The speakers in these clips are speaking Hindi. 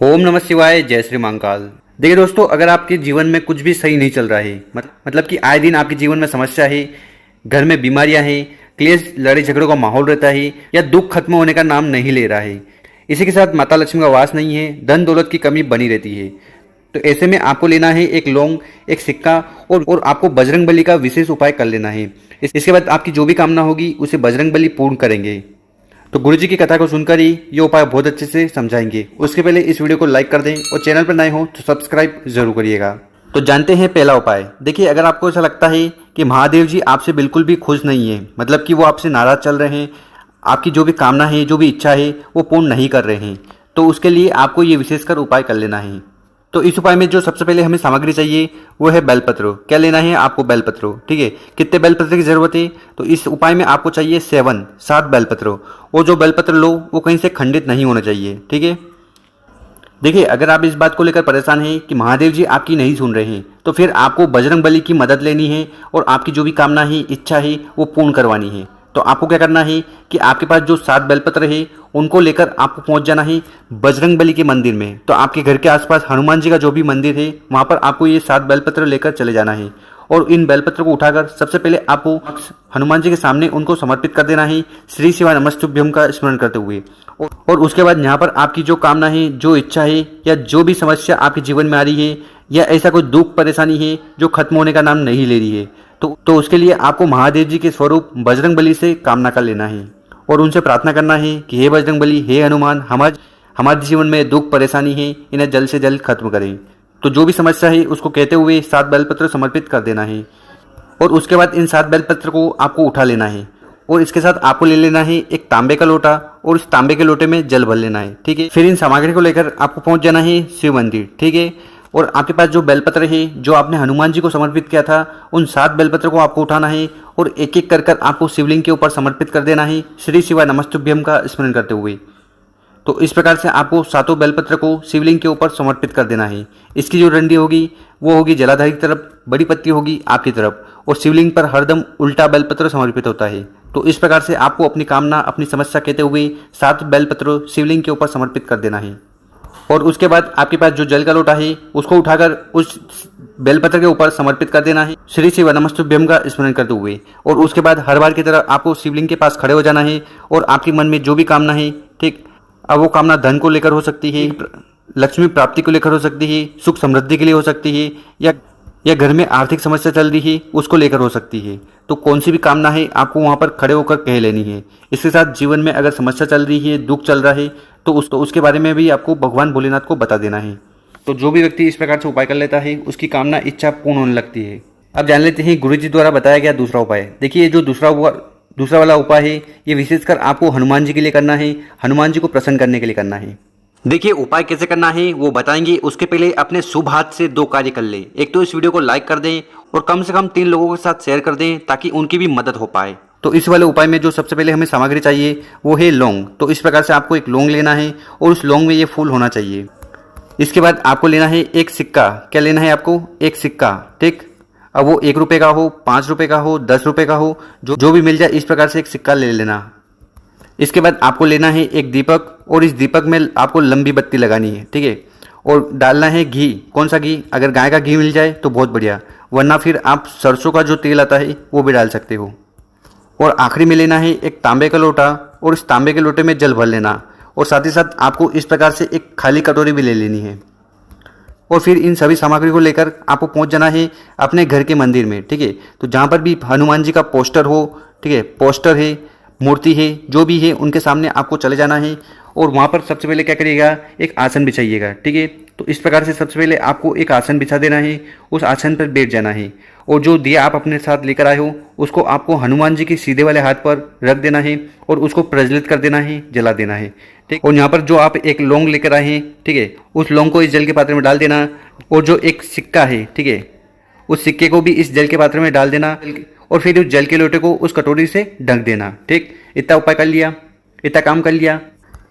ओम नमः शिवाय, जय श्री महाकाल। देखिए दोस्तों, अगर आपके जीवन में कुछ भी सही नहीं चल रहा है, मतलब कि आए दिन आपके जीवन में समस्या है, घर में बीमारियां हैं, क्लेश लड़ाई झगड़ों का माहौल रहता है, या दुख खत्म होने का नाम नहीं ले रहा है, इसी के साथ माता लक्ष्मी का वास नहीं है, धन दौलत की कमी बनी रहती है, तो ऐसे में आपको लेना है एक लौंग, एक सिक्का और आपको बजरंग बली का विशेष उपाय कर लेना है। इसके बाद आपकी जो भी कामना होगी उसे बजरंग बली पूर्ण करेंगे। तो गुरु जी की कथा को सुनकर ही ये उपाय बहुत अच्छे से समझाएंगे। उसके पहले इस वीडियो को लाइक कर दें और चैनल पर नए हो तो सब्सक्राइब जरूर करिएगा। तो जानते हैं पहला उपाय। देखिए, अगर आपको ऐसा लगता है कि महादेव जी आपसे बिल्कुल भी खुश नहीं है, मतलब कि वो आपसे नाराज चल रहे हैं, आपकी जो भी कामना है, जो भी इच्छा है वो पूर्ण नहीं कर रहे हैं, तो उसके लिए आपको ये विशेषकर उपाय कर लेना है। तो इस उपाय में जो सबसे पहले हमें सामग्री चाहिए वो है बेलपत्र। क्या लेना है आपको? बेलपत्र। ठीक है, कितने बेलपत्र की जरूरत है? तो इस उपाय में आपको चाहिए 7 बेलपत्र। और जो बेलपत्र लो वो कहीं से खंडित नहीं होना चाहिए। ठीक है, देखिए, अगर आप इस बात को लेकर परेशान हैं कि महादेव जी आपकी नहीं सुन रहे हैं, तो फिर आपको बजरंग बली की मदद लेनी है और आपकी जो भी कामना है, इच्छा है, वो पूर्ण करवानी है। तो आपको क्या करना है कि आपके पास जो 7 बेलपत्र है उनको लेकर आपको पहुंच जाना है बजरंग बली के मंदिर में। तो आपके घर के आसपास हनुमान जी का जो भी मंदिर है वहां पर आपको ये 7 बेलपत्र लेकर चले जाना है और इन बेलपत्र को उठाकर सबसे पहले आपको हनुमान जी के सामने उनको समर्पित कर देना है, श्री शिवाय नमस्तुभ्यम का स्मरण करते हुए। और उसके बाद यहाँ पर आपकी जो कामना है, जो इच्छा है, या जो भी समस्या आपके जीवन में आ रही है, या ऐसा कोई दुख परेशानी है जो खत्म होने का नाम नहीं ले रही है, तो उसके लिए आपको महादेव जी के स्वरूप बजरंग बली से कामना कर लेना है और उनसे प्रार्थना करना है कि हे बजरंग बली, हे हनुमान, हमारे जीवन में दुख परेशानी है, इन्हें जल्द से जल्द खत्म करें। तो जो भी समस्या है उसको कहते हुए 7 बेलपत्र समर्पित कर देना है और उसके बाद इन 7 बेलपत्र को आपको उठा लेना है और इसके साथ आपको ले लेना है एक तांबे का लोटा और इस तांबे के लोटे में जल भर लेना है। ठीक है, फिर इन सामग्री को लेकर आपको पहुंच जाना है शिव मंदिर। ठीक है, और आपके पास जो बेलपत्र है जो आपने हनुमान जी को समर्पित किया था, उन 7 बेलपत्र को आपको उठाना है और एक एक कर आपको शिवलिंग के ऊपर समर्पित कर देना है, श्री शिवाय नमस्तुभ्यम का स्मरण करते हुए। तो इस प्रकार से आपको 7 बेलपत्र को शिवलिंग के ऊपर समर्पित कर देना है। इसकी जो डंडी होगी वो होगी जलाधारी की तरफ, बड़ी पत्ती होगी आपकी तरफ और शिवलिंग पर हरदम उल्टा बेलपत्र समर्पित होता है। तो इस प्रकार से आपको अपनी कामना, अपनी समस्या कहते हुए 7 बेलपत्र शिवलिंग के ऊपर समर्पित कर देना है और उसके बाद आपके पास जो जल का लोटा है उसको उठाकर उस बेलपत्र के ऊपर समर्पित कर देना है, श्री शिव नमस्तुभ्यम का स्मरण करते हुए। और उसके बाद हर बार की तरह आपको शिवलिंग के पास खड़े हो जाना है और आपके मन में जो भी कामना है, ठीक, अब वो कामना धन को लेकर हो सकती है, लक्ष्मी प्राप्ति को लेकर हो सकती है, सुख समृद्धि के लिए हो सकती है, या घर में आर्थिक समस्या चल रही है उसको लेकर हो सकती है। तो कौन सी भी कामना है आपको वहां पर खड़े होकर कह लेनी है। इसके साथ जीवन में अगर समस्या चल रही है, दुख चल रहा है, तो उसके बारे में भी आपको भगवान भोलेनाथ को बता देना है। तो जो भी व्यक्ति इस प्रकार से उपाय कर लेता है उसकी कामना, इच्छा पूर्ण होने लगती है। अब जान लेते हैं गुरु जी द्वारा बताया गया दूसरा उपाय। देखिए, जो दूसरा वाला उपाय है ये विशेषकर आपको हनुमान जी के लिए करना है, हनुमान जी को प्रसन्न करने के लिए करना है। देखिए, उपाय कैसे करना है वो बताएंगे, उसके पहले अपने शुभ हाथ से 2 कार्य कर ले। एक तो इस वीडियो को लाइक कर दें और कम से कम 3 लोगों के साथ शेयर कर दें ताकि उनकी भी मदद हो पाए। तो इस वाले उपाय में जो सबसे पहले हमें सामग्री चाहिए वो है लौंग। तो इस प्रकार से आपको एक लौंग लेना है और उस लौंग में ये फूल होना चाहिए। इसके बाद आपको लेना है एक सिक्का। क्या लेना है आपको? एक सिक्का। ठीक, अब वो 1 रुपये का हो, 5 रुपये का हो, 10 रुपये का हो, जो भी मिल जाए इस प्रकार से एक सिक्का ले लेना। इसके बाद आपको लेना है एक दीपक और इस दीपक में आपको लंबी बत्ती लगानी है। ठीक है, और डालना है घी। कौन सा घी? अगर गाय का घी मिल जाए तो बहुत बढ़िया, वरना फिर आप सरसों का जो तेल आता है वो भी डाल सकते हो। और आखिरी में लेना है एक तांबे का लोटा और इस तांबे के लोटे में जल भर लेना और साथ ही साथ आपको इस प्रकार से एक खाली कटोरी भी ले लेनी है। और फिर इन सभी सामग्री को लेकर आपको पहुंच जाना है अपने घर के मंदिर में। ठीक है, तो जहाँ पर भी हनुमान जी का पोस्टर हो, ठीक है, पोस्टर है, मूर्ति है, जो भी है, उनके सामने आपको चले जाना है और वहाँ पर सबसे पहले क्या करिएगा, एक आसन बिछाइएगा। ठीक है, तो इस प्रकार से सबसे पहले आपको एक आसन बिछा देना है, उस आसन पर बैठ जाना है और जो दिया आप अपने साथ लेकर आए हो उसको आपको हनुमान जी के सीधे वाले हाथ पर रख देना है और उसको प्रज्वलित कर देना है, जला देना है। ठीक, और यहाँ पर जो आप एक लौंग लेकर आए हैं, ठीक है, उस लौंग को इस जल के पात्र में डाल देना और जो एक सिक्का है, ठीक है, उस सिक्के को भी इस जल के पात्र में डाल देना और फिर उस जल के लोटे को उस कटोरी से ढक देना। ठीक, इतना उपाय कर लिया, इतना काम कर लिया।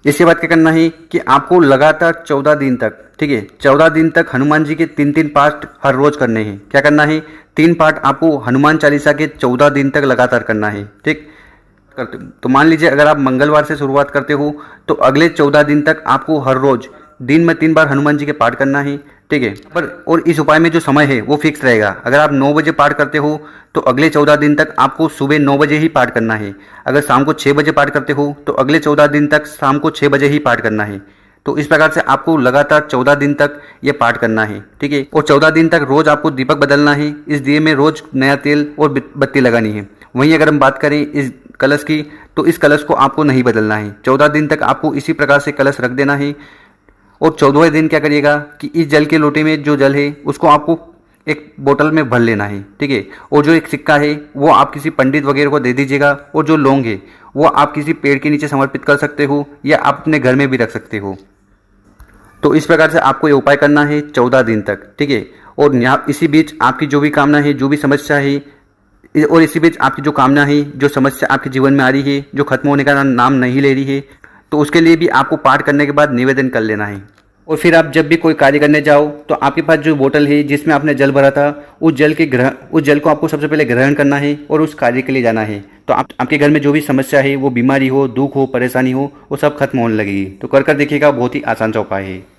इसके बाद क्या करना है कि आपको लगातार 14 दिन तक, ठीक है, 14 दिन तक हनुमान जी के 3-3 पाठ हर रोज करने हैं। क्या करना है? 3 पाठ आपको हनुमान चालीसा के 14 दिन तक लगातार करना है। ठीक, तो मान लीजिए अगर आप मंगलवार से शुरुआत करते हो तो अगले 14 दिन तक आपको हर रोज दिन में 3 बार हनुमान जी के पाठ करना है, ठीक है। पर और इस उपाय में जो समय है वो फिक्स रहेगा। अगर आप 9 बजे पाठ करते हो तो अगले 14 दिन तक आपको सुबह 9 बजे ही पाठ करना है। अगर शाम को 6 बजे पाठ करते हो तो अगले 14 दिन तक शाम को 6 बजे ही पाठ करना है। तो इस प्रकार से आपको लगातार 14 दिन तक ये पाठ करना है, ठीक है। और 14 दिन तक रोज आपको दीपक बदलना है, इस दिए में रोज नया तेल और बत्ती लगानी है। वहीं अगर हम बात करें इस कलश की, तो इस कलश को आपको नहीं बदलना है। 14 दिन तक आपको इसी प्रकार से कलश रख देना है। और 14वें दिन क्या करिएगा कि इस जल के लोटे में जो जल है उसको आपको एक बोतल में भर लेना है, ठीक है। और जो एक सिक्का है वो आप किसी पंडित वगैरह को दे दीजिएगा। और जो लौंग है वो आप किसी पेड़ के नीचे समर्पित कर सकते हो या आप अपने घर में भी रख सकते हो। तो इस प्रकार से आपको ये उपाय करना है 14 दिन तक, ठीक है। और यहाँ इसी बीच आपकी जो भी कामना है, जो भी समस्या है, और इसी बीच आपकी जो कामना है, जो समस्या आपके जीवन में आ रही है, जो खत्म होने का नाम नहीं ले रही है, तो उसके लिए भी आपको पाठ करने के बाद निवेदन कर लेना है। और फिर आप जब भी कोई कार्य करने जाओ तो आपके पास जो बोतल है जिसमें आपने जल भरा था, उस जल को आपको सबसे पहले ग्रहण करना है और उस कार्य के लिए जाना है। तो आपके घर में जो भी समस्या है, वो बीमारी हो, दुख हो, परेशानी हो, वो सब खत्म होने लगेगी। तो कर देखिएगा, बहुत ही आसान सा उपाय है।